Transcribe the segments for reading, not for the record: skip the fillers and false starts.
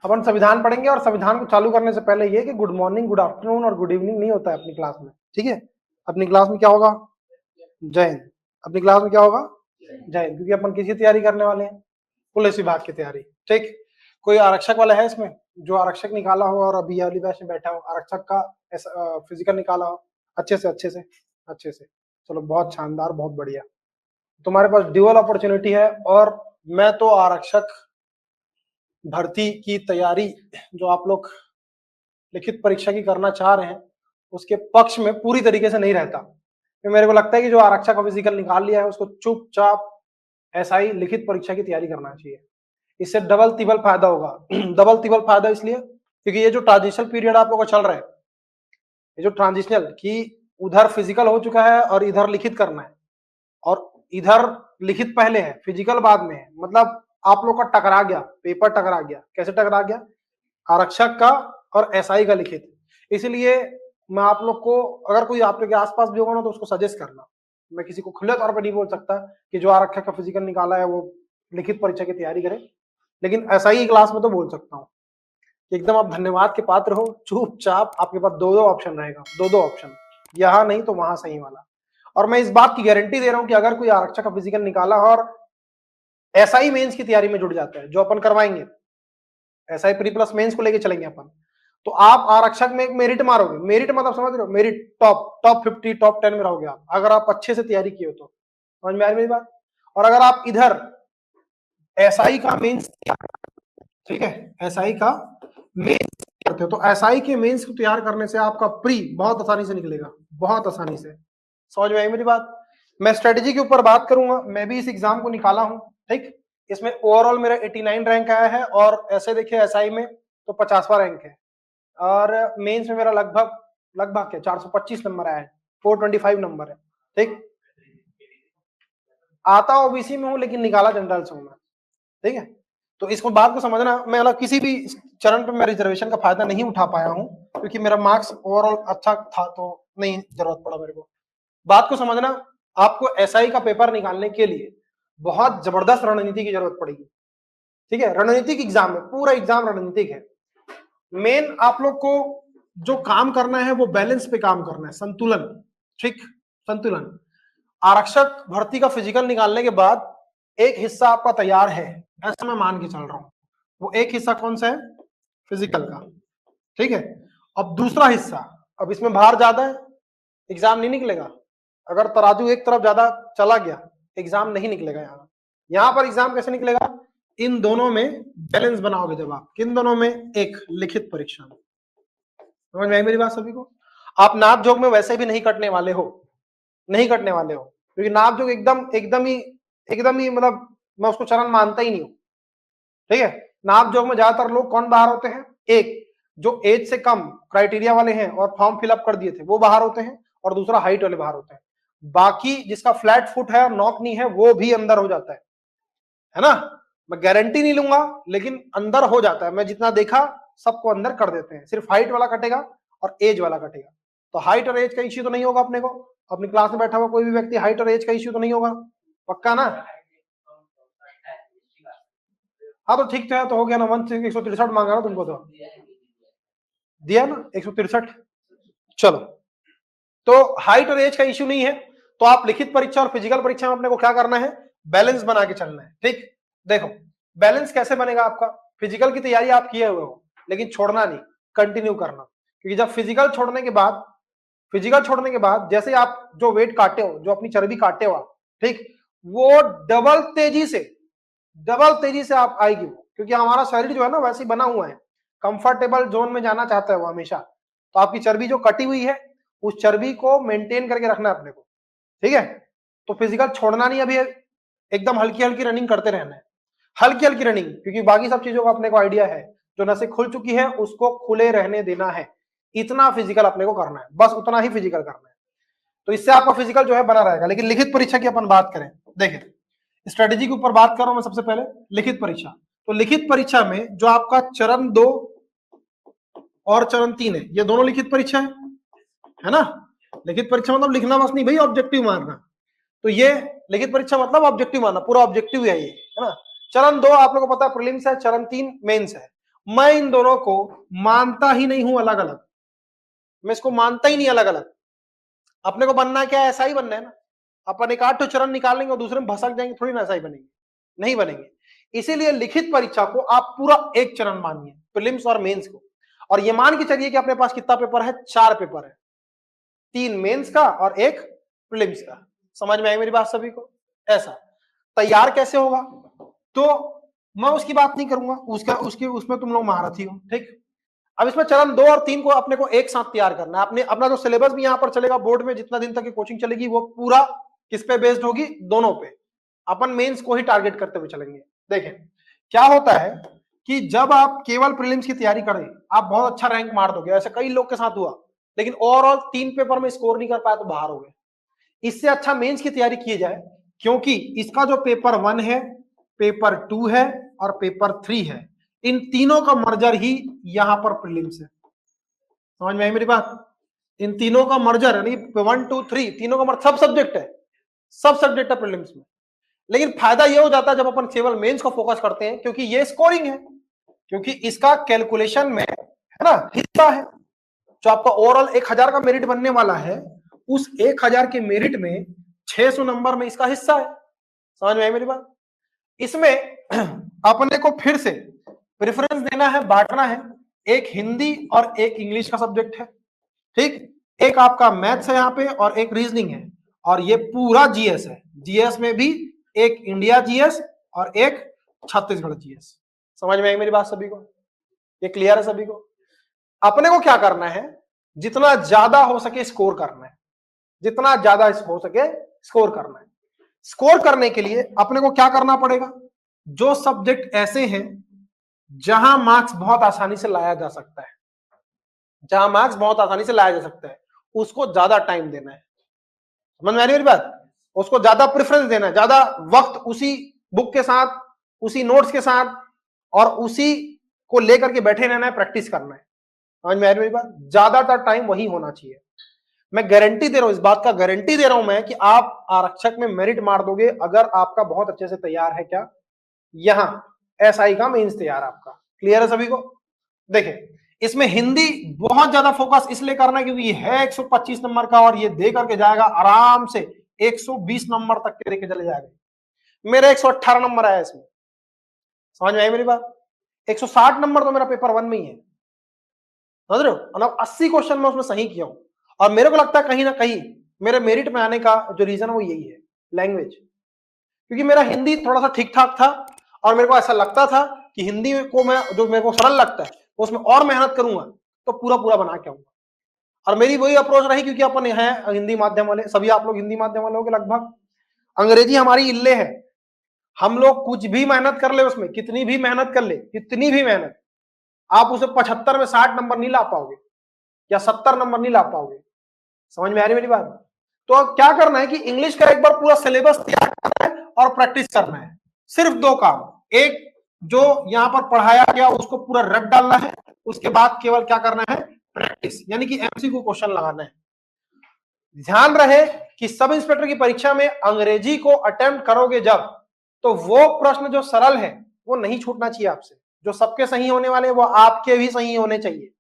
अपन संविधान पढ़ेंगे और संविधान को चालू करने से पहले ये कि गुड मॉर्निंग, गुड आफ्टरनून और गुड इवनिंग नहीं होता है अपनी क्लास में, ठीक है। अपनी क्लास में क्या होगा? जय हिंद। अपनी क्लास में क्या होगा? जय हिंद, क्योंकि अपन किसी तैयारी करने वाले हैं, पुलिस विभाग की तैयारी, ठीक। कोई आरक्षक वाला है इसमें जो आरक्षक निकाला हो और अभी वाली बैच में बैठा हो, आरक्षक का फिजिकल निकाला हो अच्छे से अच्छे से अच्छे से? चलो बहुत शानदार, बहुत बढ़िया। तुम्हारे पास ड्यूअल अपॉर्चुनिटी है, और मैं तो आरक्षक भर्ती की तैयारी जो आप लोग लिखित परीक्षा की करना चाह रहे हैं उसके पक्ष में पूरी तरीके से नहीं रहता। तो मेरे को लगता है कि जो आरक्षक का फिजिकल निकाल लिया है उसको चुपचाप एसआई लिखित परीक्षा की तैयारी करना चाहिए। इससे डबल तिबल फायदा होगा। डबल तिबल फायदा इसलिए क्योंकि ये जो ट्रांजिशनल पीरियड आप लोगों का चल रहा है, ये जो ट्रांजिशनल कि उधर फिजिकल हो चुका है और इधर लिखित करना है, और इधर लिखित पहले है फिजिकल बाद में है, मतलब आप लोग का टकरा गया, पेपर टकरा गया। कैसे टकरा गया? आरक्षक का और एसआई का लिखित। इसलिए मैं आप लोग को, अगर कोई आप लोग के आसपास भी होगा ना तो उसको सजेस्ट करना। मैं किसी को खुले तौर पर नहीं बोल सकता कि जो आरक्षक का फिजिकल निकाला है वो लिखित परीक्षा की तैयारी करे, लेकिन एसआई की क्लास में तो बोल सकता हूँ। एकदम आप धन्यवाद के पात्र हो। चुपचाप आपके पास दो ऑप्शन रहेगा, दो ऑप्शन, यहाँ नहीं तो वहां सही वाला। और मैं इस बात की गारंटी दे रहा हूं कि अगर कोई आरक्षक का फिजिकल निकाला और एसआई मेंस की तैयारी में जुड़ जाता है, जो अपन करवाएंगे, एसआई प्री प्लस मेंस को लेके चलेंगे अपन, तो आप आरक्षक में एक मेरिट मारोगे। मेरिट मतलब समझ रहे हो? मेरिट टॉप 50 टॉप 10 में रहोगे आप, अगर आप अच्छे से तैयारी किए हो तो। समझ में आ रही मेरी बात? और अगर आप इधर एसआई का मेंस, ठीक है, एसआई का मेंस करते हो तो एसआई के मेंस को तैयार करने से आपका प्री बहुत आसानी से निकलेगा, बहुत आसानी से। समझ में आई मेरी बात? मैं स्ट्रेटेजी के ऊपर बात करूंगा, मैं भी इस एग्जाम को निकाला हूं, ठीक। इसमें ओवरऑल मेरा 89 रैंक आया है, और ऐसे देखिए एसआई में तो 50वां रैंक है, और मेंस में मेरा लगभग लगभग क्या 425 नंबर आया है, 425 नंबर है, ठीक। आता ओबीसी में हूं लेकिन निकाला जनरल से हूं मैं, ठीक है। तो इसको बात को समझना, मैं मतलब किसी भी चरण पे मैं रिजर्वेशन का फायदा नहीं उठा पाया हूं क्योंकि मेरा मार्क्स ओवरऑल अच्छा था, तो नहीं जरूरत पड़ा मेरे को। बात को समझना, आपको एसआई का पेपर निकालने के लिए बहुत जबरदस्त रणनीति की जरूरत पड़ेगी, ठीक है। रणनीतिक एग्जाम है, पूरा एग्जाम रणनीतिक है। मेन आप लोग को जो काम करना है वो बैलेंस पे काम करना है, संतुलन, ठीक, संतुलन। आरक्षक भर्ती का फिजिकल निकालने के बाद एक हिस्सा आपका तैयार है, ऐसा मैं मान के चल रहा हूं। वो एक हिस्सा कौन सा है? फिजिकल का, ठीक है। अब दूसरा हिस्सा, अब इसमें भार ज्यादा है, एग्जाम नहीं निकलेगा। अगर तराजू एक तरफ ज्यादा चला गया, एग्जाम नहीं निकलेगा। यहां पर एग्जाम कैसे निकलेगा? इन दोनों में बैलेंस बनाओगे जब आप, किन दोनों में? एक लिखित परीक्षा में। समझ में आई मेरी बात सभी को? आप नाप जोग में वैसे भी नहीं कटने वाले हो, नहीं कटने वाले हो, क्योंकि नाप जोग एकदम ही मतलब मैं उसको चरण मानता ही नहीं हूं, ठीक है। नाप जोग में ज्यादातर लोग कौन बाहर होते हैं? एक जो एज से कम क्राइटेरिया वाले हैं और फॉर्म फिलअप कर दिए थे वो बाहर होते हैं, और दूसरा हाइट वाले बाहर होते हैं। बाकी जिसका फ्लैट फुट है और नॉक नी है वो भी अंदर हो जाता है ना। मैं गारंटी नहीं लूंगा लेकिन अंदर हो जाता है। मैं जितना देखा सबको अंदर कर देते हैं, सिर्फ हाइट वाला कटेगा और एज वाला कटेगा। तो हाइट और एज का इश्यू तो नहीं होगा अपने को, अपनी क्लास में बैठा हुआ कोई भी व्यक्ति हाइट और एज का इश्यू तो नहीं होगा, पक्का ना? हाँ तो ठीक है, तो हो गया ना। 163 मांगा ना तुमको, तो दिया ना 163। चलो, तो हाइट और एज का इश्यू नहीं है, तो आप लिखित परीक्षा और फिजिकल परीक्षा में अपने को क्या करना है? बैलेंस बना के चलना है, ठीक। देखो बैलेंस कैसे बनेगा आपका? फिजिकल की तैयारी आप किए हुए हो लेकिन छोड़ना नहीं, कंटिन्यू करना। क्योंकि जब फिजिकल छोड़ने के बाद जैसे आप जो वेट काटे हो, जो अपनी चर्बी काटे हो आप, ठीक, वो डबल तेजी से आप आएगी वो, क्योंकि हमारा शरीर जो है ना वैसे ही बना हुआ है, कंफर्टेबल जोन में जाना चाहता है वो हमेशा। तो आपकी चर्बी जो कटी हुई है उस चर्बी को मेंटेन करके रखना है अपने को, ठीक है। तो फिजिकल छोड़ना नहीं, अभी एकदम हल्की हल्की रनिंग करते रहना है, हल्की हल्की रनिंग, क्योंकि बाकी सब चीजों का अपने को आइडिया है। जो नसें खुल चुकी है उसको खुले रहने देना है, इतना फिजिकल अपने को करना है, बस उतना ही फिजिकल करना है। तो इससे आपका फिजिकल जो है बना रहेगा। लेकिन लिखित परीक्षा की अपन बात करें, देखिए स्ट्रेटेजी के ऊपर बात कर रहा हूं मैं सबसे पहले। लिखित परीक्षा, तो लिखित परीक्षा में जो आपका चरण 2 और चरण 3 है, ये दोनों लिखित परीक्षा है ना। लिखित परीक्षा मतलब लिखना बस नहीं भाई, ऑब्जेक्टिव मारना। तो ये लिखित परीक्षा मतलब ऑब्जेक्टिव मारना, पूरा ऑब्जेक्टिव है ये, है ना। चरण 2 आप लोगों को पता है प्रीलिम्स है, चरण 3 मेंस है। मैं इन दोनों को मानता ही नहीं हूं अलग अलग, मैं इसको मानता ही नहीं अलग अलग। अपने को बनना क्या है, ऐसा ही बनना है ना। अपन एक आठ चरण निकालेंगे और दूसरे में भसक जाएंगे, थोड़ी ना ऐसा ही बनेंगे, नहीं बनेंगे। इसीलिए लिखित परीक्षा को आप पूरा एक चरण मानिए, प्रीलिम्स और मेंस को। और ये मान के चलिए कि अपने पास कितना पेपर है, 4 पेपर है, 3 मेंस का और 1 प्रीलिम्स का। समझ में आई मेरी बात सभी को? ऐसा तैयार कैसे होगा, तो मैं उसकी बात नहीं करूंगा, उसमें तुम लोग महारथी हो, ठीक। अब इसमें चरण 2 और 3 को अपने को एक साथ तैयार करना है। अपने अपना जो सिलेबस भी यहां पर चलेगा बोर्ड में, जितना दिन तक की कोचिंग चलेगी, वो पूरा किस पे बेस्ड होगी, दोनों पे। अपन मेंस को ही टारगेट करते हुए चलेंगे। देखें क्या होता है कि जब आप केवल प्रीलिम्स की तैयारी करें, आप बहुत अच्छा रैंक मार दोगे, ऐसे कई लोग के साथ हुआ, लेकिन ओवरऑल 3 पेपर में स्कोर नहीं कर पाया तो बाहर हो गए। इससे अच्छा मेंस की तैयारी की जाए, क्योंकि इसका जो पेपर 1 है, पेपर 2 है और पेपर 3 है, इन तीनों का मर्जर ही यहां पर प्रीलिम्स है। समझ में आई मेरी बात? इन तीनों का मर्जर यानी 1 2 3 तीनों का मर्जर, सब सब्जेक्ट है, सब सब्जेक्ट है प्रीलिम्स में। लेकिन फायदा यह हो जाता है जब अपन केवल मेंस को फोकस करते हैं, क्योंकि ये स्कोरिंग है, क्योंकि इसका कैलकुलेशन में है ना हिस्सा है। जो आपका ओवरऑल 1000 का मेरिट बनने वाला है, उस 1000 के मेरिट में 600 नंबर में इसका हिस्सा है। समझ में आई मेरी बात? इसमें अपने को फिर से प्रेफरेंस देना है, बांटना है, एक हिंदी और एक इंग्लिश का सब्जेक्ट है, ठीक। एक आपका मैथ्स है यहाँ पे और एक रीजनिंग है, और ये पूरा जीएस है। जीएस में भी एक इंडिया जीएस और एक छत्तीसगढ़ जीएस। समझ में आई मेरी बात सभी को? ये क्लियर है सभी को? अपने को क्या करना है, जितना ज्यादा हो सके स्कोर करना है, जितना ज्यादा हो सके स्कोर करना है। स्कोर करने के लिए अपने को क्या करना पड़ेगा, जो सब्जेक्ट ऐसे हैं जहां मार्क्स बहुत आसानी से लाया जा सकता है, जहां मार्क्स बहुत आसानी से लाया जा सकता है, उसको ज्यादा टाइम देना है। समझ में आ रही है मेरी बात? उसको ज्यादा प्रेफरेंस देना है, ज्यादा वक्त उसी बुक के साथ, उसी नोट्स के साथ और उसी को लेकर के बैठे रहना है, प्रैक्टिस करना है। समझ में आ रही है मेरी बात? ज्यादातर टाइम वही होना चाहिए। मैं गारंटी दे रहा हूं, इस बात का गारंटी दे रहा हूं मैं कि आप आरक्षक में मेरिट मार दोगे अगर आपका बहुत अच्छे से तैयार है क्या, यहां एसआई का मेंस तैयार आपका। क्लियर है सभी को? देखें इसमें हिंदी बहुत ज्यादा फोकस इसलिए करना है क्योंकि ये है 125 नंबर का, और ये दे करके जाएगा आराम से 120 नंबर तक के लेके चले जाएगा। मेरा 118 नंबर आया इसमें। समझ में आई मेरी बात? 160 नंबर तो मेरा पेपर 1 में ही है, समझ रहे हो? मतलब 80 क्वेश्चन में उसमें सही किया हूं, और मेरे को लगता है कहीं ना कहीं मेरे मेरिट में आने का जो रीजन है वो यही है, लैंग्वेज। क्योंकि मेरा हिंदी थोड़ा सा ठीक ठाक था, और मेरे को ऐसा लगता था कि हिंदी को मैं, जो मेरे को सरल लगता है उसमें और मेहनत करूंगा तो पूरा पूरा बना के आऊंगा। और मेरी वही अप्रोच रही, क्योंकि अपन है हिंदी माध्यम वाले, सभी आप लोग हिंदी माध्यम वाले हो लगभग। अंग्रेजी हमारी इल्ले है, हम लोग कुछ भी मेहनत कर ले उसमें, कितनी भी मेहनत कर ले, कितनी भी मेहनत, आप उसे 75 में 60 नंबर नहीं ला पाओगे या 70 नंबर नहीं ला पाओगे। समझ में आ रही मेरी बात? तो अब क्या करना है कि इंग्लिश का एक बार पूरा सिलेबस तैयार करना है और प्रैक्टिस करना है। सिर्फ 2 काम, एक जो यहां पर पढ़ाया गया उसको पूरा रट डालना है, उसके बाद केवल क्या करना है, प्रैक्टिस, यानी कि एमसीक्यू क्वेश्चन लगाना है। ध्यान रहे कि सब इंस्पेक्टर की परीक्षा में अंग्रेजी को अटेम्प्ट करोगे जब, तो वो प्रश्न जो सरल है वो नहीं छूटना चाहिए आपसे। जो सबके सही होने वाले वो आपके भी सही होने चाहिए।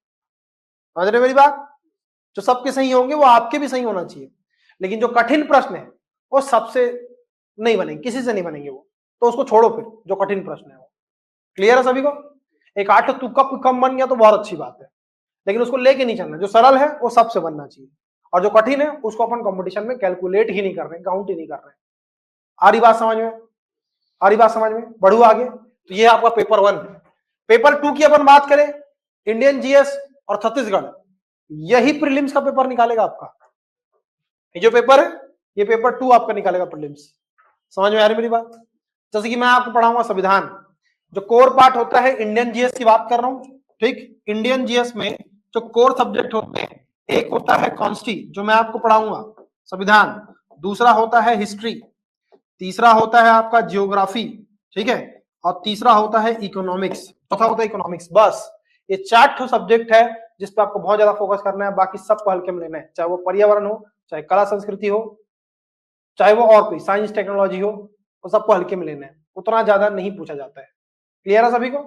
समझ रहे मेरी बात? जो सबके सही होंगे वो आपके भी सही होना चाहिए। लेकिन जो कठिन प्रश्न है वो सबसे नहीं बनेंगे, किसी से नहीं बनेंगे वो, तो उसको छोड़ो फिर, जो कठिन प्रश्न है वो। क्लियर है सभी को? एक 8 तुक्का कम बन गया तो बहुत अच्छी बात है, लेकिन उसको लेके नहीं चलना। जो सरल है वो सबसे बनना चाहिए, और जो कठिन है उसको अपन कंपटीशन में कैलकुलेट ही नहीं कर रहे, काउंट ही नहीं कर रहे। आ रही बात समझ में? आ रही बात समझ में? बढ़ू आगे। तो ये आपका पेपर 1। पेपर 2 की अपन बात करें, इंडियन जीएस और छत्तीसगढ़, यही प्रीलिम्स का पेपर निकालेगा आपका। ये जो पेपर है ये पेपर 2 आपका निकालेगा प्रीलिम्स। समझ में आ रही मेरी बात? जैसे कि मैं आपको पढ़ाऊंगा संविधान, जो कोर पार्ट होता है, इंडियन जीएस की बात कर रहा हूं, ठीक। इंडियन जीएस में जो कोर सब्जेक्ट होते हैं, एक होता है कॉन्स्टी जो मैं आपको पढ़ाऊंगा संविधान, दूसरा होता है हिस्ट्री, तीसरा होता है आपका जियोग्राफी, ठीक है, और तीसरा होता है इकोनॉमिक्स, चौथा होता है इकोनॉमिक्स। बस ये 4 सब्जेक्ट है जिस पे आपको बहुत ज्यादा फोकस करना है, बाकी सब को हल्के में लेना है, चाहे वो पर्यावरण हो, चाहे कला संस्कृति हो, चाहे वो और कोई साइंस टेक्नोलॉजी हो, वो सबको हल्के में लेना है, उतना ज्यादा नहीं पूछा जाता है। क्लियर है सभी को?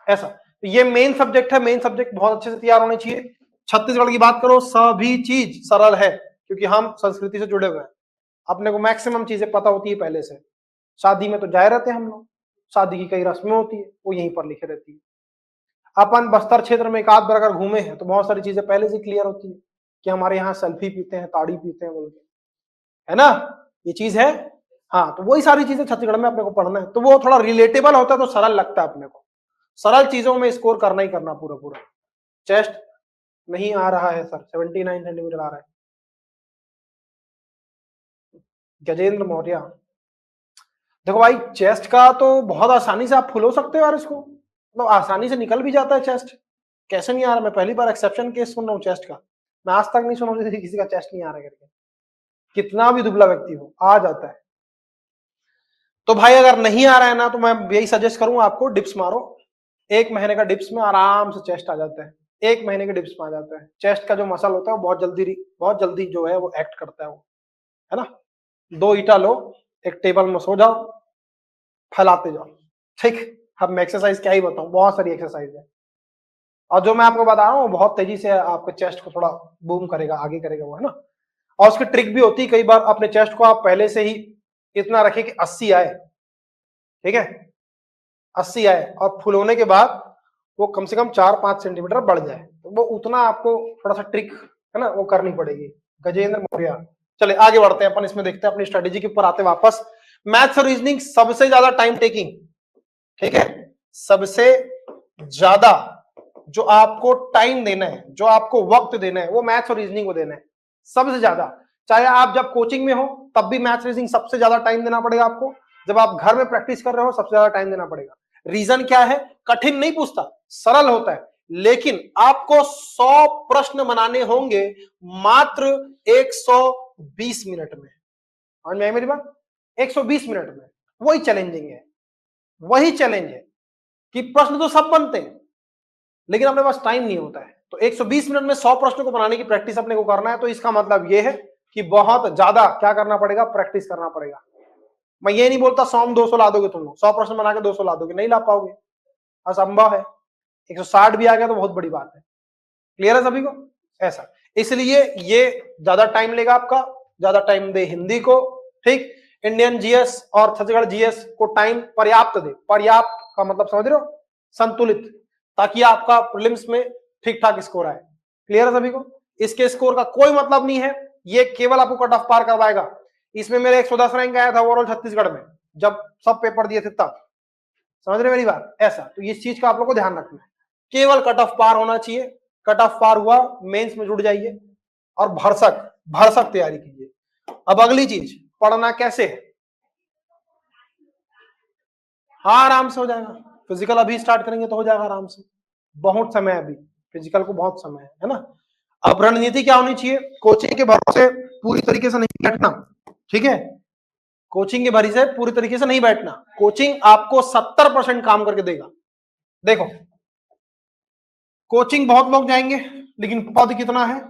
ऐसा तो ये मेन सब्जेक्ट है, मेन सब्जेक्ट बहुत अच्छे से तैयार होने चाहिए। छत्तीसगढ़ की बात करो, सभी चीज सरल है क्योंकि हम संस्कृति से जुड़े हुए हैं, अपने को मैक्सिमम चीजें पता होती है पहले से। शादी में तो जाए रहते हैं हम लोग, शादी की कई रस्में होती है वो यहीं पर लिखे रहती है। अपन बस्तर क्षेत्र में एक आध बार अगर घूमे हैं तो बहुत सारी चीजें पहले से क्लियर होती है कि हमारे यहाँ सेल्फी पीते हैं, ताड़ी पीते हैं बोल के, है ना, ये चीज है। हाँ, तो वही सारी चीजें छत्तीसगढ़ में अपने को पढ़ना है, तो वो थोड़ा रिलेटेबल होता है तो सरल लगता है अपने को। सरल चीजों में स्कोर करना ही करना पूरा पूरा। चेस्ट नहीं आ रहा है सर, 79 सेंटीमीटर आ रहा है। गजेंद्र मौर्य, देखो भाई चेस्ट का तो बहुत आसानी से आप फुल हो सकते हो यार, इसको मतलब आसानी से निकल भी जाता है चेस्ट। कैसे नहीं आ रहा, मैं पहली बार एक्सेप्शन केस सुन रहा हूँ चेस्ट का, मैं आज तक नहीं सुना किसी का चेस्ट नहीं आ रहा है करके। कितना भी दुबला व्यक्ति हो आ जाता है। तो भाई अगर नहीं आ रहा है ना तो मैं यही सजेस्ट करूंगा आपको, डिप्स मारो। 1 महीने का डिप्स में आराम से चेस्ट आ जाता है, 1 महीने के डिप्स में आ जाता है। चेस्ट का जो मसल होता है वो बहुत जल्दी जो है वो एक्ट करता है वो, है ना। 2 ईटा लो, एक टेबल में सो जाओ, फैलाते जाओ, ठीक। अब मैं एक्सरसाइज क्या ही बताऊं, बहुत सारी एक्सरसाइज है और जो मैं आपको बता रहा हूँ बहुत तेजी से आपके चेस्ट को थोड़ा बूम करेगा, आगे करेगा वो, है ना। और उसकी ट्रिक भी होती है, कई बार अपने चेस्ट को आप पहले से ही इतना रखें कि 80 आए, ठीक है, 80 आए और फुल होने के बाद वो कम से कम 4-5 सेंटीमीटर बढ़ जाए, तो वो उतना आपको थोड़ा सा ट्रिक है ना वो करनी पड़ेगी। गजेंद्र मौर्य, चले आगे बढ़ते हैं अपन, इसमें देखते हैं अपनी स्ट्रेटेजी के ऊपर आते वापस। मैथ्स और रीजनिंग सबसे ज्यादा टाइम टेकिंग, ठीक है, सबसे ज्यादा जो आपको टाइम देना है, जो आपको वक्त देना है, वो मैथ्स और रीजनिंग को देना है सबसे ज्यादा। चाहे आप जब कोचिंग में हो तब भी मैथ्स रीजनिंग सबसे ज्यादा टाइम देना पड़ेगा आपको, जब आप घर में प्रैक्टिस कर रहे हो सबसे ज्यादा टाइम देना पड़ेगा। रीजन क्या है, कठिन नहीं पूछता, सरल होता है, लेकिन आपको 100 प्रश्न बनाने होंगे मात्र 120 मिनट में। समझ में आई मेरी बात, 120 मिनट में। वही चैलेंजिंग है, वही चैलेंज है कि प्रश्न तो सब बनते हैं लेकिन अपने पास टाइम नहीं होता है। तो 120 मिनट में 100 प्रश्नों को बनाने की प्रैक्टिस अपने को करना है, तो इसका मतलब यह है कि बहुत ज्यादा क्या करना पड़ेगा, प्रैक्टिस करना पड़ेगा। मैं ये नहीं बोलता 100 में 200 ला दोगे तुम लोग, 100 प्रश्न बना के 200 ला दोगे, नहीं ला पाओगे, असंभव है। 160 भी आ गया तो बहुत बड़ी बात है। क्लियर है सभी को, ऐसा। इसलिए ये ज्यादा टाइम लेगा आपका, ज्यादा टाइम दे हिंदी को, ठीक। इंडियन जीएस और छत्तीसगढ़ जीएस को टाइम पर्याप्त दे, पर्याप्त का मतलब समझ रहे हो, संतुलित, ताकि आपका प्रीलिम्स में ठीक ठाक स्कोर आए। क्लियर है सभी को, इसके स्कोर का कोई मतलब नहीं है, ये केवल आपको कट ऑफ पार करवाएगा। इसमें मेरे 110 रैंक आया था ओवरऑल छत्तीसगढ़ में, जब सब पेपर दिए थे तब, समझ रहे मेरी बात, ऐसा। तो इस चीज का आप लोग को ध्यान रखना है, केवल कट ऑफ पार होना चाहिए। कट ऑफ पार हुआ, मेंस में जुड़ जाइए और भरसक भरसक तैयारी कीजिए। अब अगली चीज, पढ़ना कैसे है। हाँ आराम से हो जाएगा, फिजिकल अभी स्टार्ट करेंगे तो हो जाएगा आराम से, बहुत समय है अभी, फिजिकल को बहुत समय है ना। अब रणनीति क्या होनी चाहिए, कोचिंग के भरोसे पूरी तरीके से नहीं बैठना, ठीक है, कोचिंग के भरोसे पूरी तरीके से नहीं बैठना। कोचिंग आपको 70% काम करके देगा। देखो कोचिंग बहुत लोग जाएंगे लेकिन पद कितना है,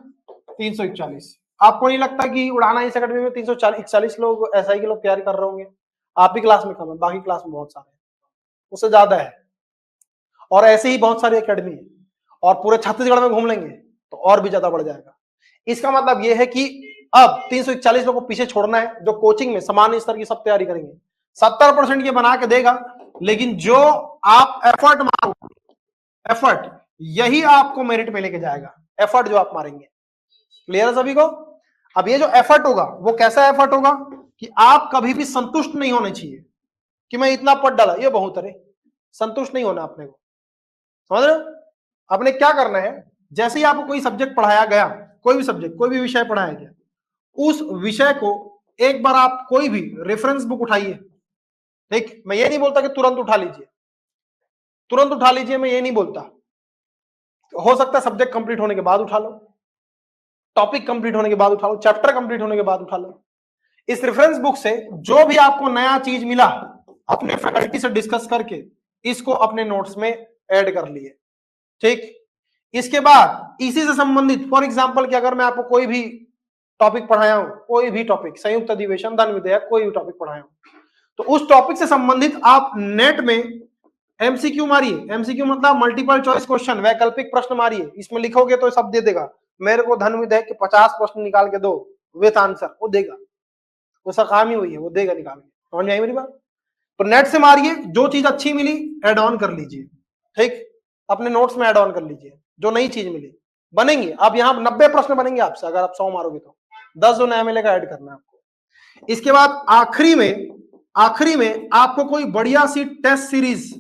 341। आपको नहीं लगता कि उड़ाना इस अकेडमी में 341 लोग एसआई के लोग तैयारी कर रहे होंगे, आप ही क्लास में कम है, बाकी क्लास में बहुत सारे हैं, उससे ज्यादा है। और ऐसे ही बहुत सारी एकेडमी है, और पूरे छत्तीसगढ़ में घूम लेंगे तो और भी ज्यादा बढ़ जाएगा। इसका मतलब यह है कि अब 341 लोगों को पीछे छोड़ना है, जो कोचिंग में सामान्य स्तर की सब तैयारी करेंगे। 70% ये बना के देगा, लेकिन जो आप एफर्ट मारोगे, एफर्ट यही आपको मेरिट में लेके जाएगा, एफर्ट जो आप मारेंगे। क्लियर है सभी को। अब ये जो एफर्ट होगा वो कैसा एफर्ट होगा कि आप कभी भी संतुष्ट नहीं होने चाहिए कि मैं इतना पढ़ डाला, ये बहुत है, संतुष्ट नहीं होना अपने को, समझ रहे हो। आपने क्या करना है, जैसे ही आपको कोई सब्जेक्ट पढ़ाया गया, कोई भी सब्जेक्ट, कोई भी विषय पढ़ाया गया, उस विषय को एक बार आप कोई भी रेफरेंस बुक उठाइए, ठीक। मैं ये नहीं बोलता कि तुरंत उठा लीजिए, तुरंत उठा लीजिए, मैं ये नहीं बोलता, हो सकता है सब्जेक्ट कंप्लीट होने के बाद उठा लो, टॉपिक कंप्लीट होने के बाद उठा लो, चैप्टर कंप्लीट होने के बाद उठा लो। इस रेफरेंस बुक से जो भी आपको नया चीज मिला, अपने फैकल्टी से डिस्कस करके इसको अपने नोट्स में ऐड कर लिए, ठीक। इसके बाद इसी से संबंधित, फॉर एग्जांपल कि अगर मैं आपको कोई भी टॉपिक पढ़ाया हूं, कोई भी टॉपिक, संयुक्त अधिवेशन, धन विधेयक, कोई भी टॉपिक पढ़ाया हूं, तो उस टॉपिक से संबंधित आप नेट में एमसीक्यू मारिए, एमसीक्यू मतलब मल्टीपल चॉइस क्वेश्चन, वैकल्पिक प्रश्न मारिए, इसमें लिखोगे तो सब दे देगा। मेरे को धनविद है कि 50 प्रश्न निकाल के दो विथ आंसर, वो देगा, उसका काम ही वही है, वो देगा निकाल के। समझ में आई मेरी बात? तो नेट से मारिए, जो चीज अच्छी मिली एड ऑन कर लीजिए, ठीक, अपने नोट्स में एड ऑन कर लीजिए, जो नई चीज मिली बनेंगी। अब यहाँ 90 प्रश्न बनेंगे आपसे, अगर आप 100 मारोगे तो 10 जो नया मिलेगा ऐड करना है आपको। इसके बाद आखिरी में आपको कोई बढ़िया सी टेस्ट सीरीज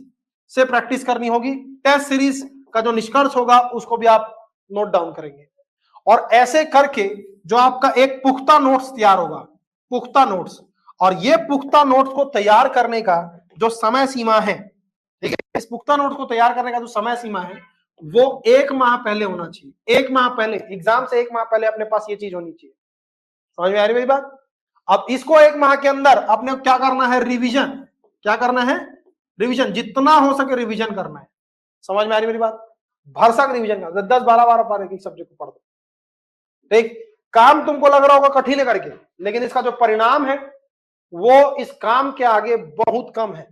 से प्रैक्टिस करनी होगी। टेस्ट सीरीज का जो निष्कर्ष होगा उसको भी आप नोट डाउन करेंगे, और ऐसे करके जो आपका एक पुख्ता नोट्स तैयार होगा, पुख्ता नोट्स, और ये पुख्ता नोट्स को तैयार करने का जो समय सीमा है, ठीक है, इस पुख्ता नोट्स को तैयार करने का जो समय सीमा है वो 1 माह पहले होना चाहिए। 1 माह पहले, एग्जाम से 1 माह पहले अपने पास ये चीज होनी चाहिए। समझ में आ रही मेरी बात? अब इसको 1 माह के अंदर अपने क्या करना है, रिवीजन। क्या करना है? रिवीजन, जितना हो सके रिवीजन करना है। समझ में आ रही मेरी बात? भरसक रिवीजन का 10-12 बार आप एक सब्जेक्ट को पढ़ दो, ठीक। काम तुमको लग रहा होगा कठिन करके, लेकिन इसका जो परिणाम है वो इस काम के आगे बहुत कम है।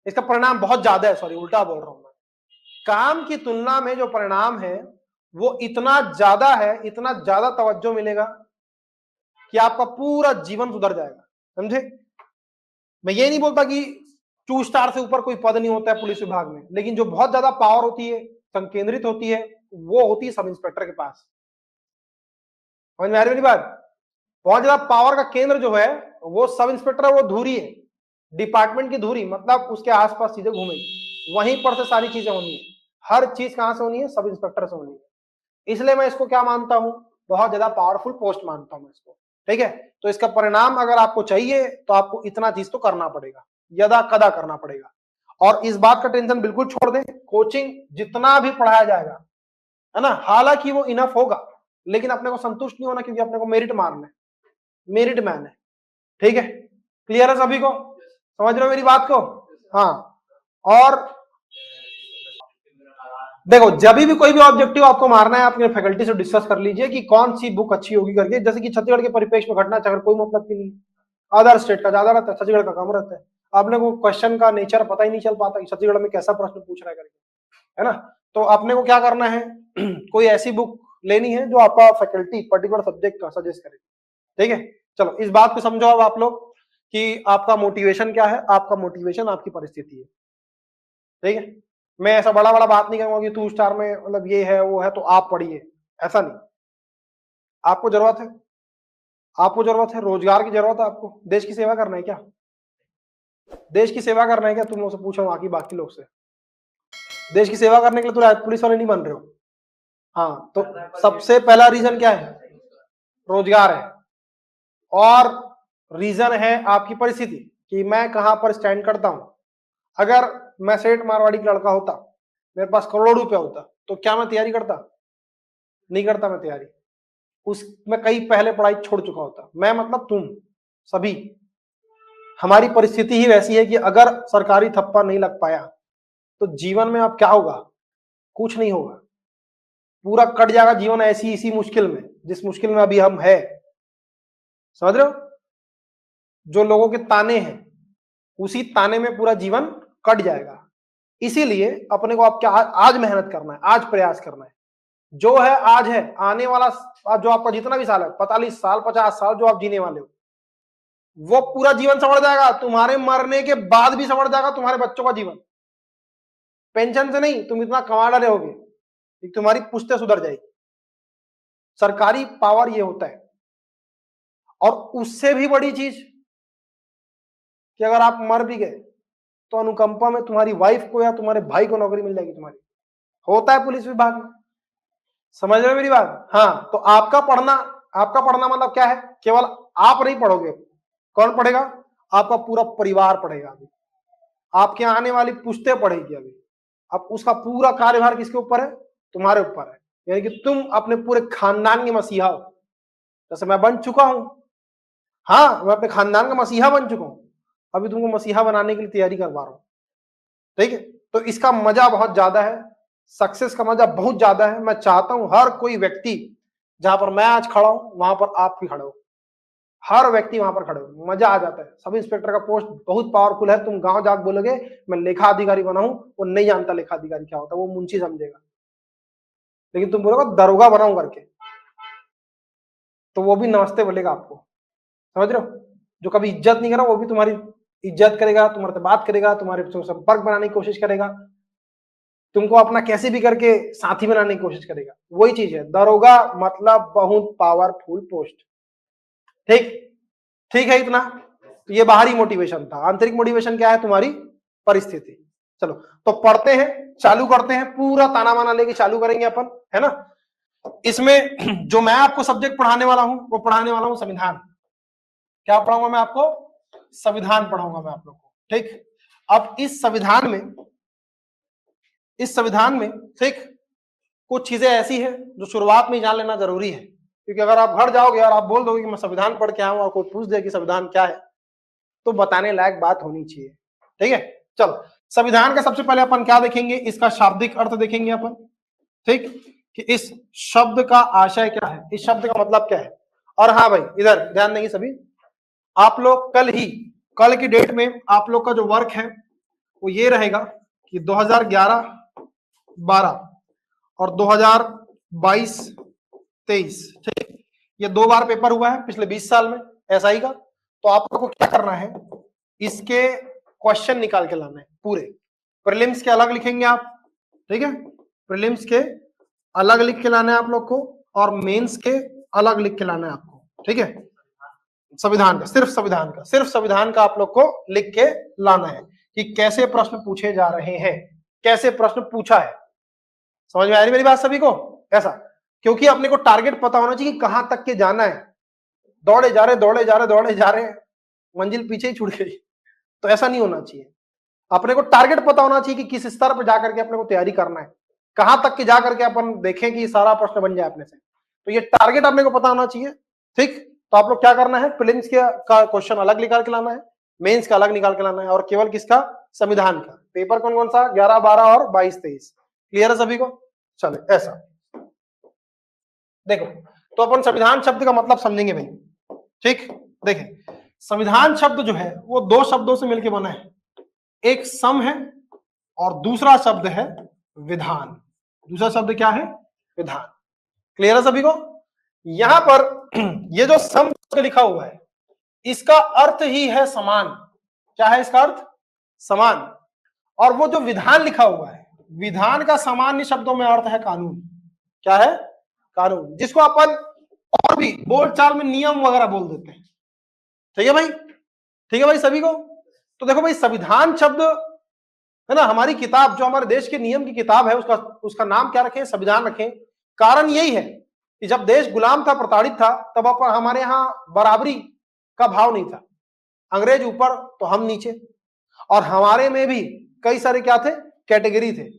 इसका परिणाम बहुत ज्यादा है, सॉरी उल्टा बोल रहा हूं मैं। काम की तुलना में जो परिणाम है वो इतना ज्यादा है, इतना ज्यादा तवज्जो मिलेगा कि आपका पूरा जीवन सुधर जाएगा। समझे? मैं ये नहीं बोलता कि 2 स्टार से ऊपर कोई पद नहीं होता है पुलिस विभाग में, लेकिन जो बहुत ज्यादा पावर होती है, संकेंद्रित होती है, वो होती है सब इंस्पेक्टर के पास। समझ में आ रही मेरी बात? बहुत ज्यादा पावर का केंद्र जो है वो सब इंस्पेक्टर है, वो धुरी है, डिपार्टमेंट की धुरी, मतलब उसके आसपास चीजें घूमेगी, वहीं पर से सारी चीजें होनी है। हर चीज कहां से होनी है? सब इंस्पेक्टर से होनी है। इसलिए मैं इसको क्या मानता हूं, बहुत ज्यादा पावरफुल पोस्ट मानता हूं इसको, ठीक है। तो इसका परिणाम अगर आपको चाहिए तो आपको इतना चीज तो करना पड़ेगा, यदा कदा करना पड़ेगा। और इस बात का टेंशन बिल्कुल छोड़ दें, कोचिंग जितना भी पढ़ाया जाएगा, है ना, हालांकि वो इनफ होगा, लेकिन अपने को संतुष्ट नहीं होना, क्योंकि अपने को मेरिट मारना है, मेरिट मैन है, ठीक है। क्लियर है सभी को? समझ रहे हो मेरी बात को? हाँ। और देखो, जब भी कोई भी ऑब्जेक्टिव आपको मारना है, अपने फैकल्टी से डिस्कस कर लीजिए कि कौन सी बुक अच्छी होगी करके। जैसे कि छत्तीसगढ़ के परिप्रेक्ष्य में घटना चाहे कोई मतलब की नहीं, अदर स्टेट का ज्यादा रहता है, छत्तीसगढ़ का कम रहता है। आपने को क्वेश्चन का नेचर पता ही नहीं चल पाता कि छत्तीसगढ़ में कैसा प्रश्न पूछ रहा है करके, है ना। तो अपने को क्या करना है, कोई ऐसी बुक लेनी है जो आपका फैकल्टी पर्टिकुलर सब्जेक्ट का सजेस्ट करे, ठीक है। चलो इस बात को समझो अब आप लोग कि आपका मोटिवेशन क्या है। आपका मोटिवेशन आपकी परिस्थिति है, ठीक है। मैं ऐसा बड़ा बड़ा बात नहीं करूंगा कि 2 स्टार में मतलब ये है वो है तो आप पढ़िए, ऐसा नहीं। आपको जरूरत है, आपको जरूरत है, रोजगार की जरूरत है आपको, देश की सेवा करना है क्या? देश की सेवा करना है क्या? तुम मुझसे पूछो बाकी लोग से, देश की सेवा करने के लिए तो पुलिस वाले नहीं बन रहे हो। हाँ, तो सबसे पहला रीजन क्या है? रोजगार है। और रीजन है आपकी परिस्थिति कि मैं कहां पर स्टैंड करता हूं। अगर मैं सेठ मारवाड़ी का लड़का होता, मेरे पास करोड़ों रुपया होता, तो क्या मैं तैयारी करता? नहीं करता मैं तैयारी। मैं कई पहले पढ़ाई छोड़ चुका होता। मैं मतलब तुम सभी, हमारी परिस्थिति ही वैसी है कि अगर सरकारी थप्पा नहीं लग पाया तो जीवन में अब क्या होगा? कुछ नहीं होगा, पूरा कट जाएगा जीवन ऐसी इसी मुश्किल में, जिस मुश्किल में अभी हम है। समझ रहे हो? जो लोगों के ताने हैं, उसी ताने में पूरा जीवन कट जाएगा। इसीलिए अपने को अब क्या, आज मेहनत करना है, आज प्रयास करना है। जो है आज है, आने वाला जो आपका जितना भी साल है, 45 साल 50 साल जो आप जीने वाले हो, वो पूरा जीवन संवर जाएगा। तुम्हारे मरने के बाद भी संवर जाएगा तुम्हारे बच्चों का जीवन। पेंशन से नहीं, तुम इतना कमा डाले होगे कि तुम्हारी पुश्तें सुधर जाएगी। सरकारी पावर ये होता है। और उससे भी बड़ी चीज कि अगर आप मर भी गए तो अनुकंपा में तुम्हारी वाइफ को या तुम्हारे भाई को नौकरी मिल जाएगी तुम्हारी। होता है पुलिस विभाग में। समझ रहे हो मेरी बात? हाँ, तो आपका पढ़ना मतलब क्या है? केवल आप नहीं पढ़ोगे, कौन पढ़ेगा? आपका पूरा परिवार पढ़ेगा। अभी आपके आने वाली पुश्तें पढ़ेगी। अभी अब उसका पूरा कार्यभार किसके ऊपर है? तुम्हारे ऊपर है। यानी कि तुम अपने पूरे खानदान के मसीहा हो, जैसे मैं बन चुका हूं। हाँ, मैं अपने खानदान का मसीहा बन चुका हूं, अभी तुमको मसीहा बनाने के लिए तैयारी करवा रहा हूं, ठीक है। तो इसका मजा बहुत ज्यादा है, सक्सेस का मजा बहुत ज्यादा है। मैं चाहता हूं हर कोई व्यक्ति, जहां पर मैं आज खड़ा हूं वहां पर आप भी खड़े हो। हर व्यक्ति वहां पर खड़े हो, मजा आ जाता है। सब इंस्पेक्टर का पोस्ट बहुत पावरफुल है, तुम गांव जाकर बोलोगे मैं लेखा अधिकारी बना हूं, वो नहीं जानता लेखा अधिकारी क्या होता है, वो मुंशी समझेगा। लेकिन तुम बोलोगे दरोगा बनाऊं करके, तो वो भी नमस्ते बोलेगा आपको, समझ रहे हो। जो कभी इज्जत नहीं करा वो भी तुम्हारी इज्जत करेगा, तुम्हारे से बात करेगा, तुम्हारे संपर्क बनाने की कोशिश करेगा, तुमको अपना कैसे भी करके साथी बनाने की कोशिश करेगा। वही चीज है, दरोगा मतलब बहुत पावरफुल पोस्ट। ठीक ठीक है इतना। तो ये बाहरी मोटिवेशन था। आंतरिक मोटिवेशन क्या है? तुम्हारी परिस्थिति। चलो तो पढ़ते हैं, चालू करते हैं, पूरा ताना बाना लेके चालू करेंगे अपन, है ना। इसमें जो मैं आपको सब्जेक्ट पढ़ाने वाला हूं वो पढ़ाने वाला हूं संविधान। क्या पढ़ाऊंगा मैं आपको? संविधान पढ़ाऊंगा मैं आप लोग को। ठीक, अब इस संविधान में ठीक कुछ चीजें ऐसी है जो शुरुआत में जान लेना जरूरी है, क्योंकि अगर आप घर जाओगे और आप बोल दोगे कि मैं संविधान पढ़ के आऊं और कोई पूछ दे कि संविधान क्या है, तो बताने लायक बात होनी चाहिए। ठीक है, चलो संविधान का सबसे पहले अपन क्या देखेंगे? इसका शाब्दिक अर्थ देखेंगे अपन। ठीक, कि इस शब्द का आशय क्या है, इस शब्द का मतलब क्या है। और हाँ भाई, इधर ध्यान देंगे सभी, आप लोग कल की डेट में आप लोग का जो वर्क है वो ये रहेगा कि 2011-12 और 2022-23, ठीक, ये 2 बार पेपर हुआ है पिछले 20 साल में एसआई का। तो आप लोग को क्या करना है, इसके क्वेश्चन निकाल के लाना है पूरे। प्रीलिम्स के अलग लिखेंगे आप, ठीक है, प्रीलिम्स के अलग लिख के लाना है आप लोग को, और मेंस के अलग लिख के लाना है आपको। ठीक है, संविधान का, सिर्फ संविधान का आप लोग को लिख के लाना है कि कैसे प्रश्न पूछे जा रहे हैं, कैसे प्रश्न पूछा है। समझ में आ रही मेरी बात सभी को? ऐसा, क्योंकि अपने को टारगेट पता होना चाहिए कि कहां तक के जाना है। दौड़े जा रहे, मंजिल पीछे ही छूट गई, तो ऐसा नहीं होना चाहिए। अपने को टारगेट पता होना चाहिए कि किस स्तर पर जाकर के अपने को तैयारी करना है, कहां तक के जाकर के अपन देखें कि सारा प्रश्न बन जाए अपने से। तो ये टारगेट अपने को पता होना चाहिए। ठीक, तो आप लोग क्या करना है, प्रीलिम्स का क्वेश्चन अलग निकाल के लाना है, मेंस का अलग निकाल के लाना है, और केवल किसका? संविधान का। पेपर कौन कौन सा? 11, 12 और 22, 23। क्लियर है सभी को? चलो ऐसा देखो, तो अपन संविधान शब्द का मतलब समझेंगे भाई। ठीक, देखें, संविधान शब्द जो है वो 2 शब्दों से मिलकर बना है, एक सम है और दूसरा शब्द है विधान। दूसरा शब्द क्या है? विधान। क्लियर है सभी को? यहां पर ये जो सम लिखा हुआ है इसका अर्थ ही है समान। क्या है इसका अर्थ? समान। और वो जो विधान लिखा हुआ है, विधान का सामान्य शब्दों में अर्थ है कानून। क्या है? कानून, जिसको अपन और भी बोलचाल में नियम वगैरह बोल देते हैं। ठीक है भाई? ठीक है भाई सभी को? तो देखो भाई, संविधान शब्द है ना, हमारी किताब जो हमारे देश के नियम की किताब है उसका नाम क्या रखें? संविधान रखें। कारण यही है कि जब देश गुलाम था, प्रताड़ित था, तब हमारे यहाँ बराबरी का भाव नहीं था। अंग्रेज ऊपर तो हम नीचे, और हमारे में भी कई सारे क्या थे? कैटेगरी थे,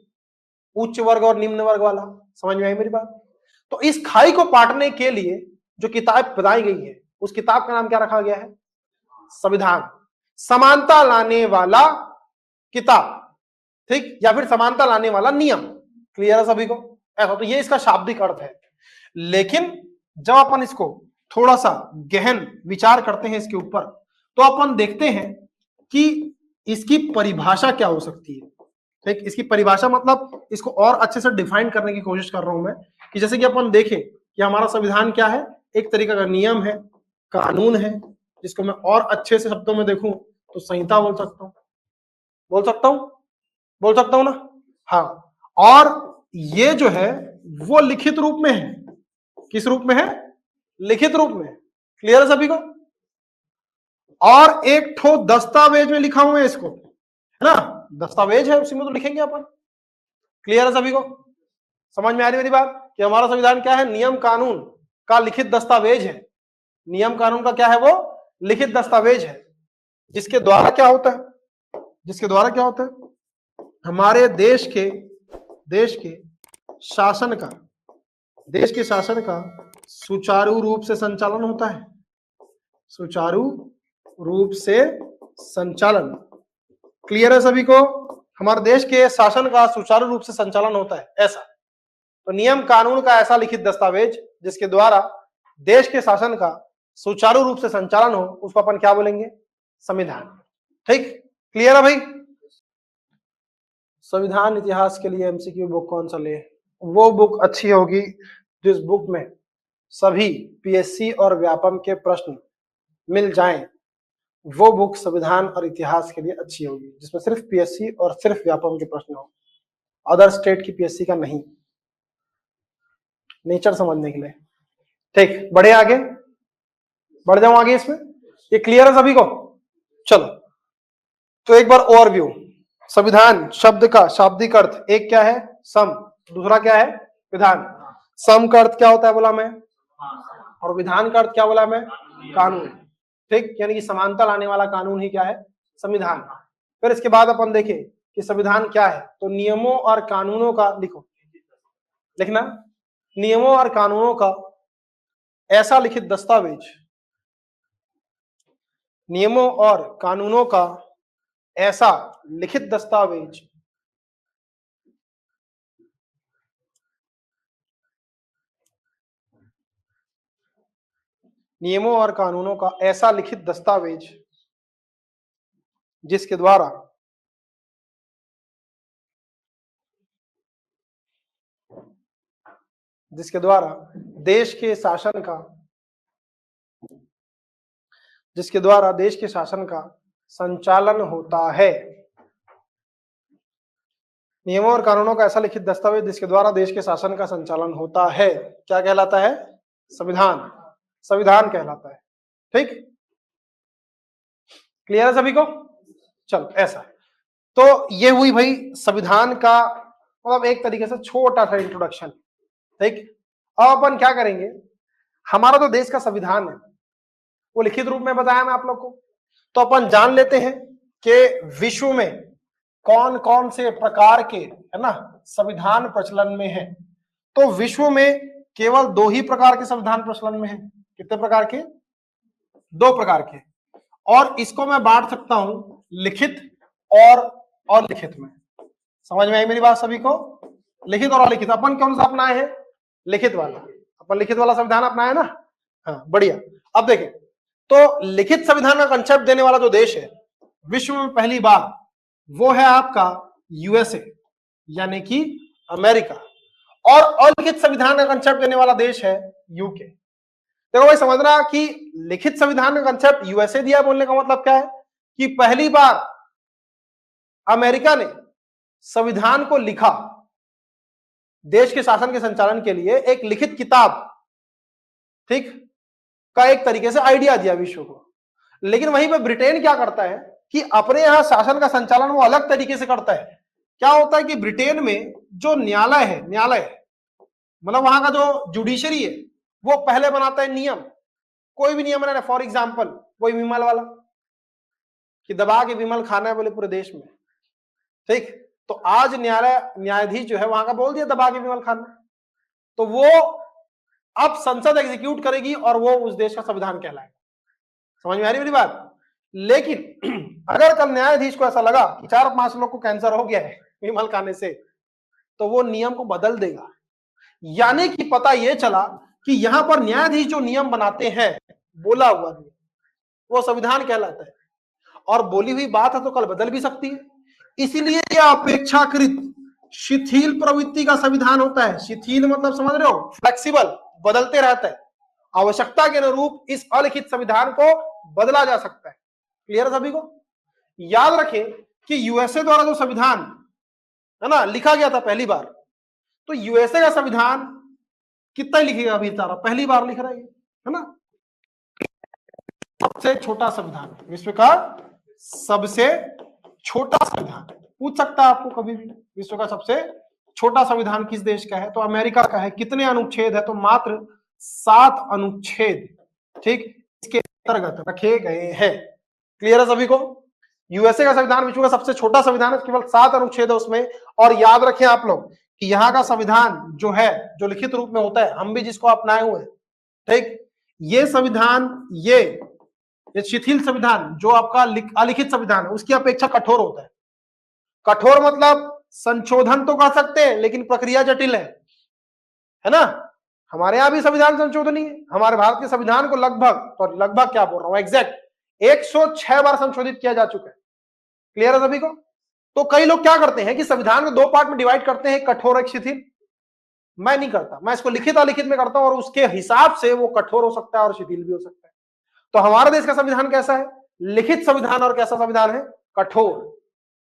उच्च वर्ग और निम्न वर्ग वाला। समझ में आई मेरी बात? तो इस खाई को पाटने के लिए जो किताब बनाई गई है, उस किताब का नाम क्या रखा गया है? संविधान। समानता लाने वाला किताब, ठीक, या फिर समानता लाने वाला नियम। क्लियर है सभी को? ऐसा, तो ये इसका शाब्दिक अर्थ है। लेकिन जब अपन इसको थोड़ा सा गहन विचार करते हैं इसके ऊपर, तो अपन देखते हैं कि इसकी परिभाषा क्या हो सकती है। ठीक, इसकी परिभाषा मतलब इसको और अच्छे से डिफाइन करने की कोशिश कर रहा हूं मैं, कि जैसे कि अपन देखें कि हमारा संविधान क्या है? एक तरीका का नियम है, कानून है, जिसको मैं और अच्छे से शब्दों में देखूं तो संहिता बोल सकता हूं ना। हाँ, और ये जो है वो लिखित रूप में है। किस रूप में है? लिखित रूप में। क्लियर है सभी को? और एक ठो दस्तावेज में लिखा हुआ है इसको, है ना, दस्तावेज है, उसी में तो लिखेंगे अपन। क्लियर है सभी को? समझ में आ रही मेरी बात कि हमारा संविधान क्या है? नियम कानून का लिखित दस्तावेज है। नियम कानून का क्या है? वो लिखित दस्तावेज है, जिसके द्वारा क्या होता है? हमारे देश के शासन का सुचारू रूप से संचालन होता है। सुचारू रूप से संचालन। क्लियर है सभी को? हमारे देश के शासन का सुचारू रूप से संचालन होता है, ऐसा। तो नियम कानून का ऐसा लिखित दस्तावेज जिसके द्वारा देश के शासन का सुचारू रूप से संचालन हो, उसको अपन क्या बोलेंगे? संविधान। ठीक, क्लियर है भाई? संविधान इतिहास के लिए एमसीक्यू बुक कौन सा ले? वो बुक अच्छी होगी जिस बुक में सभी पीएससी और व्यापम के प्रश्न मिल जाएं, वो बुक संविधान और इतिहास के लिए अच्छी होगी, जिसमें सिर्फ पीएससी और सिर्फ व्यापम के प्रश्न हो, अदर स्टेट की पीएससी का नहीं, नेचर समझने के लिए। ठीक, बढ़े आगे, बढ़ जाऊं आगे इसमें, ये क्लियर है सभी को? चलो तो एक बार ओवरव्यू। संविधान शब्द का शाब्दिक अर्थ, एक क्या है? सम, दूसरा क्या है? विधान। सम का अर्थ क्या होता है बोला मैं, और विधान का अर्थ क्या बोला मैं? कानून। ठीक, यानी कि समानता लाने वाला कानून ही क्या है? संविधान। फिर इसके बाद अपन देखें कि संविधान क्या है, तो नियमों और कानूनों का, लिखना, नियमों और कानूनों का ऐसा लिखित दस्तावेज, नियमों और कानूनों का ऐसा लिखित दस्तावेज नियमों और कानूनों का ऐसा लिखित दस्तावेज जिसके द्वारा देश के शासन का, जिसके द्वारा देश के शासन का संचालन होता है। नियमों और कानूनों का ऐसा लिखित दस्तावेज जिसके द्वारा देश के शासन का संचालन होता है, क्या कहलाता है? संविधान। संविधान कहलाता है। ठीक, क्लियर है सभी को? चलो ऐसा, तो ये हुई भाई संविधान का मतलब एक तरीके से छोटा सा इंट्रोडक्शन। ठीक, अब अपन क्या करेंगे, हमारा जो देश का संविधान है वो लिखित रूप में बताया मैं आप लोग को, तो अपन जान लेते हैं कि विश्व में कौन कौन से प्रकार के, है ना, संविधान प्रचलन में है। तो विश्व में केवल 2 ही प्रकार के संविधान प्रचलन में है। कितने प्रकार के? 2 प्रकार के। और इसको मैं बांट सकता हूं लिखित और अलिखित में। समझ में आई मेरी बात सभी को? लिखित और अलिखित। अपन कौन सा अपनाए हैं? लिखित वाला। अपन लिखित वाला संविधान अपनाए ना? हाँ, बढ़िया। अब देखें, तो लिखित संविधान का कंसेप्ट देने वाला जो देश है विश्व में पहली बार, वो है आपका यूएसए, यानी कि अमेरिका। और अलिखित संविधान का कंसेप्ट देने वाला देश है यूके। देखो भाई, समझना कि लिखित संविधान का कंसेप्ट यूएसए दिया, बोलने का मतलब क्या है कि पहली बार अमेरिका ने संविधान को लिखा, देश के शासन के संचालन के लिए एक लिखित किताब, ठीक, का एक तरीके से आइडिया दिया विश्व को। लेकिन वहीं पे ब्रिटेन क्या करता है कि अपने यहां शासन का संचालन वो अलग तरीके से करता है। क्या होता है कि ब्रिटेन में जो न्यायालय है, मतलब वहां का जो जुडिशरी है, वो पहले बनाता है नियम, कोई भी नियम बनाना। फॉर एग्जाम्पल वही विमल वाला कि दबा के विमल खाना है बोले पूरे देश में, ठीक, तो आज न्यायाधीश जो है वहां का बोल दिया दबा के विमल खाना, तो वो अब संसद एग्जीक्यूट करेगी और वो उस देश का संविधान कहलाएगा। समझ में आ रही मेरी बात? लेकिन अगर कल न्यायाधीश को ऐसा लगा कि 4-5 लोग को कैंसर हो गया है विमल खाने से, तो वो नियम को बदल देगा। यानी कि पता ये चला कि यहां पर न्यायाधीश जो नियम बनाते हैं, बोला हुआ नियम, वो संविधान कहलाता है। और बोली हुई बात है तो कल बदल भी सकती है। इसीलिए यह अपेक्षाकृत शिथिल प्रवृत्ति का संविधान होता है। शिथिल मतलब समझ रहे हो? फ्लेक्सिबल, बदलते रहता है। आवश्यकता के अनुरूप इस अलिखित संविधान को बदला जा सकता है। क्लियर है सभी को? याद रखें कि यूएसए द्वारा जो संविधान है ना लिखा गया था पहली बार, तो यूएसए का संविधान कितना लिखेगा अभी तारा? पहली बार लिख रहा है ना? सबसे छोटा संविधान, विश्व का सबसे छोटा संविधान। पूछ सकता है आपको कभी भी, विश्व का सबसे छोटा संविधान किस देश का है? तो अमेरिका का है। कितने अनुच्छेद है? तो मात्र 7 अनुच्छेद, ठीक, इसके अंतर्गत रखे गए हैं। क्लियर है सभी को? यूएसए का संविधान विश्व का सबसे छोटा संविधान है, केवल 7 अनुच्छेद है उसमें। और याद रखें आप लोग कि यहाँ का संविधान जो है, जो लिखित रूप में होता है, हम भी जिसको अपनाए हुए हैं, ठीक, ये संविधान, ये शिथिल संविधान जो आपका अलिखित संविधान है, उसकी अपेक्षा कठोर होता है। कठोर मतलब संशोधन तो कर सकते हैं लेकिन प्रक्रिया जटिल है ना? हमारे यहाँ भी संविधान संशोधन ही है। हमारे भारत के संविधान को लगभग क्या बोल रहा हूं, एग्जैक्ट 106 बार संशोधित किया जा चुका है। क्लियर है सभी को? तो कई लोग क्या करते हैं कि संविधान को दो पार्ट में डिवाइड करते हैं, कठोर एक शिथिल। मैं नहीं करता, मैं इसको लिखित अलिखित में करता हूं, और उसके हिसाब से वो कठोर हो सकता है और शिथिल भी हो सकता है। तो हमारे देश का संविधान कैसा है? लिखित संविधान। और कैसा संविधान है? कठोर।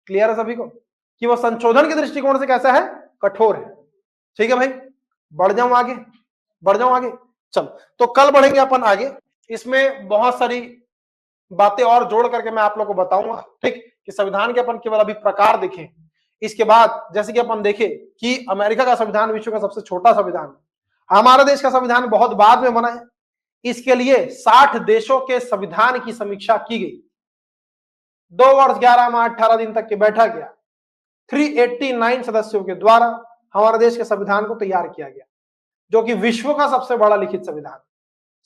क्लियर है सभी को कि वो संशोधन के दृष्टिकोण से कैसा है? कठोर है। ठीक है भाई, बढ़ जाऊं आगे। चलो, तो कल बढ़ेंगे अपन आगे। इसमें बहुत सारी बातें और जोड़ करके मैं आप लोग को बताऊंगा, ठीक, कि संविधान के अपन केवल अभी प्रकार देखें। इसके बाद जैसे कि अपन देखें कि अमेरिका का संविधान विश्व का सबसे छोटा संविधान है, हमारे देश का संविधान बहुत बाद में बना है। इसके लिए 60 देशों के संविधान की समीक्षा की गई। 2 वर्ष 11 माह 18 दिन तक के बैठा गया। 389 सदस्यों के द्वारा हमारे देश के संविधान को तैयार किया गया, जो कि विश्व का सबसे बड़ा लिखित संविधान।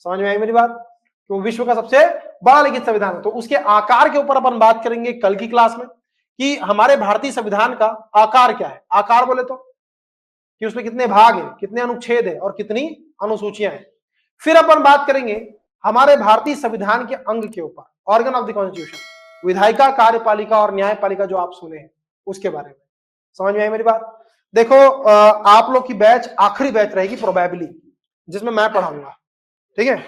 समझ में आई मेरी बात? तो विश्व का सबसे बड़ा लिखित संविधान है। तो उसके आकार के ऊपर अपन बात करेंगे कल की क्लास में कि हमारे भारतीय संविधान का आकार क्या है। आकार बोले तो कि उसमें कितने भाग हैं, कितने अनुच्छेद हैं और कितनी अनुसूचियां हैं। फिर अपन बात करेंगे हमारे भारतीय संविधान के अंग के ऊपर, ऑर्गन ऑफ द कॉन्स्टिट्यूशन, विधायिका, कार्यपालिका और न्यायपालिका जो आप सुने हैं उसके बारे में। समझ में आई मेरी बात? देखो, आप लोग की बैच आखिरी बैच रहेगी प्रोबेबली, जिसमें मैं पढ़ाऊंगा। ठीक है,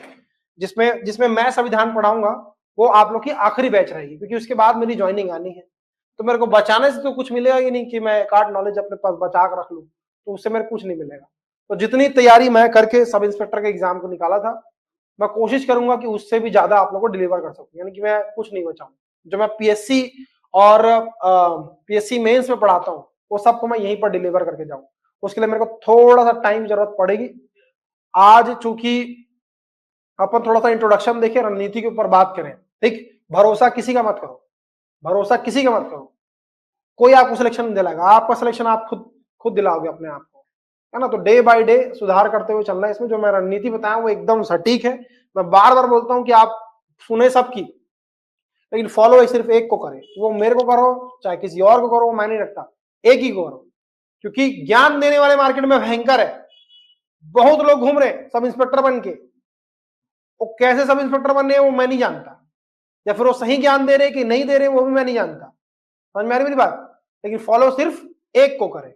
जिसमें मैं संविधान पढ़ाऊंगा वो आप लोग की आखिरी बैच रहेगी, क्योंकि उसके बाद मेरी ज्वाइनिंग आनी है। तो मेरे को बचाने से तो कुछ मिलेगा ही नहीं कि मैं कार्ड नॉलेज अपने पास बचा कर रख लूं, तो उससे मेरे कुछ नहीं मिलेगा। तो जितनी तैयारी मैं करके सब इंस्पेक्टर के एग्जाम को निकाला था, मैं कोशिश करूंगा कि उससे भी ज्यादा आप लोगों को डिलीवर कर सकूं, यानी कि मैं कुछ नहीं बचाऊं। जो मैं पीएससी और पीएससी मेंस में पढ़ाता हूँ वो सबको मैं यहीं पर डिलीवर करके जाऊं। उसके लिए मेरे को थोड़ा सा टाइम जरूरत पड़ेगी। आज चूंकि अपन थोड़ा सा इंट्रोडक्शन देखें, रणनीति के ऊपर बात करें, ठीक, भरोसा किसी का मत करो, भरोसा किसी का मत करो। कोई आपको सिलेक्शन नहीं दिलाएगा, आपका सिलेक्शन आप खुद दिलाओगे अपने आप को, है ना। तो डे बाय डे सुधार करते हुए चलना है। इसमें जो मैं रणनीति बताया वो एकदम सटीक है। मैं बार बार बोलता हूं कि आप सुने सबकी, लेकिन फॉलो सिर्फ एक को करें। वो मेरे को करो चाहे किसी और को करो, मैं नहीं रखता, एक ही को करो। क्योंकि ज्ञान देने वाले मार्केट में भयंकर है। बहुत लोग घूम रहे सब इंस्पेक्टर बन के, वो कैसे सब इंस्पेक्टर बन रहे हैं वो मैं नहीं जानता, या फिर वो सही ज्ञान दे रहे कि नहीं दे रहे वो भी मैं नहीं जानता। समझ में आ रही मेरी बात? लेकिन फॉलो सिर्फ एक को करे,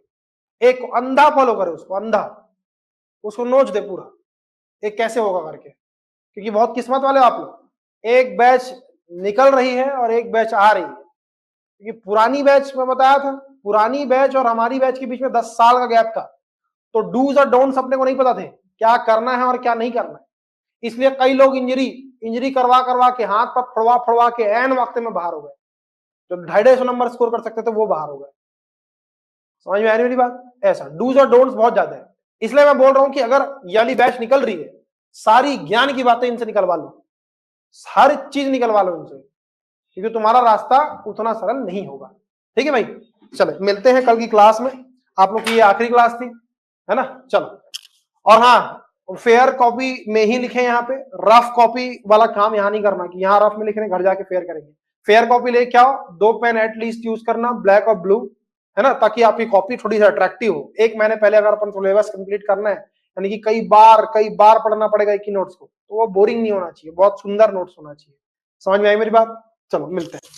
एक को अंधा फॉलो करे, उसको अंधा, उसको नोच दे पूरा, एक कैसे होगा करके। क्योंकि बहुत किस्मत वाले आप लोग, एक बैच निकल रही है और एक बैच आ रही है। क्योंकि पुरानी बैच में बताया था, पुरानी बैच और हमारी बैच के बीच में 10 साल का गैप था। तो डूज और डोंट्स अपने को नहीं पता थे, क्या करना है और क्या नहीं करना है। इसलिए कई लोग इंजरी करवा के, हाथ पर फोड़वा के एन वक्त में बाहर हो गए। जो 250 नंबर स्कोर कर सकते थे वो बाहर हो गए। समझ में आ रही मेरी बात? ऐसा डूज और डोंट्स बहुत ज्यादा है। इसलिए मैं बोल रहा हूं कि अगर ये वाली बैच निकल रही है, सारी ज्ञान की बातें इनसे निकलवा लो, सारी चीज निकलवा लो इनसे, क्योंकि तुम्हारा रास्ता उतना सरल नहीं होगा। ठीक है भाई, चलो मिलते हैं कल की क्लास में। आप लोग की ये आखिरी क्लास थी, है ना। चलो, और हाँ, फेयर कॉपी में ही लिखे यहाँ पे, रफ कॉपी वाला काम यहाँ नहीं करना कि यहाँ रफ में लिख रहे हैं घर जाके फेयर करेंगे। फेयर कॉपी लेके आओ, 2 पेन एटलीस्ट यूज करना, ब्लैक और ब्लू, है ना, ताकि आपकी कॉपी थोड़ी सी अट्रैक्टिव हो। 1 महीने पहले अगर अपन सिलेबस कंप्लीट करना है, यानी कि कई बार पढ़ना पड़ेगा एक ही नोट्स को, तो वो बोरिंग नहीं होना चाहिए, बहुत सुंदर नोट्स होना चाहिए। समझ में आई मेरी बात? चलो मिलते हैं।